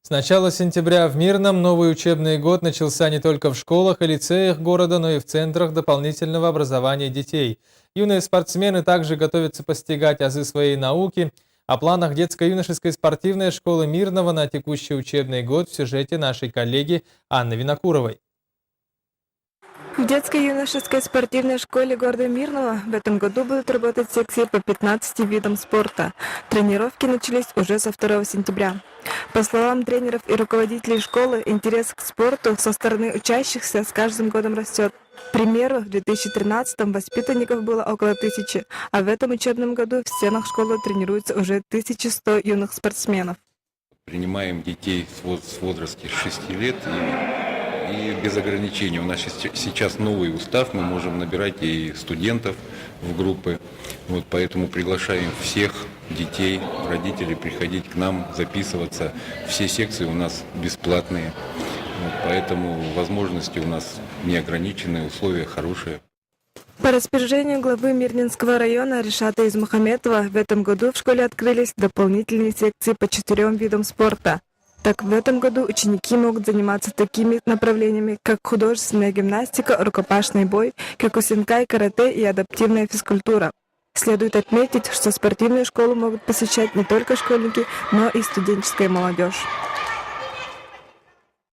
С начала сентября в Мирном новый учебный год начался не только в школах и лицеях города, но и в центрах дополнительного образования детей. Юные спортсмены также готовятся постигать азы своей науки. О планах детско-юношеской спортивной школы Мирного на текущий учебный год в сюжете нашей коллеги Анны Винокуровой. В детско-юношеской спортивной школе города Мирного в этом году будут работать секции по 15 видам спорта. Тренировки начались уже со 2 сентября. По словам тренеров и руководителей школы, интерес к спорту со стороны учащихся с каждым годом растет. К примеру, в 2013-м воспитанников было около 1000, а в этом учебном году в стенах школы тренируются уже 1100 юных спортсменов. Принимаем детей с возраста 6 лет и без ограничений. У нас сейчас новый устав, мы можем набирать и студентов в группы. Поэтому приглашаем всех детей, родителей приходить к нам, записываться. Все секции у нас бесплатные. Поэтому возможности у нас не ограничены, условия хорошие. По распоряжению главы Мирнинского района Ришата Измухаметова в этом году в школе открылись дополнительные секции по 4 видам спорта. Так, в этом году ученики могут заниматься такими направлениями, как художественная гимнастика, рукопашный бой, кёкусинкай, карате и адаптивная физкультура. Следует отметить, что спортивную школу могут посещать не только школьники, но и студенческая молодежь.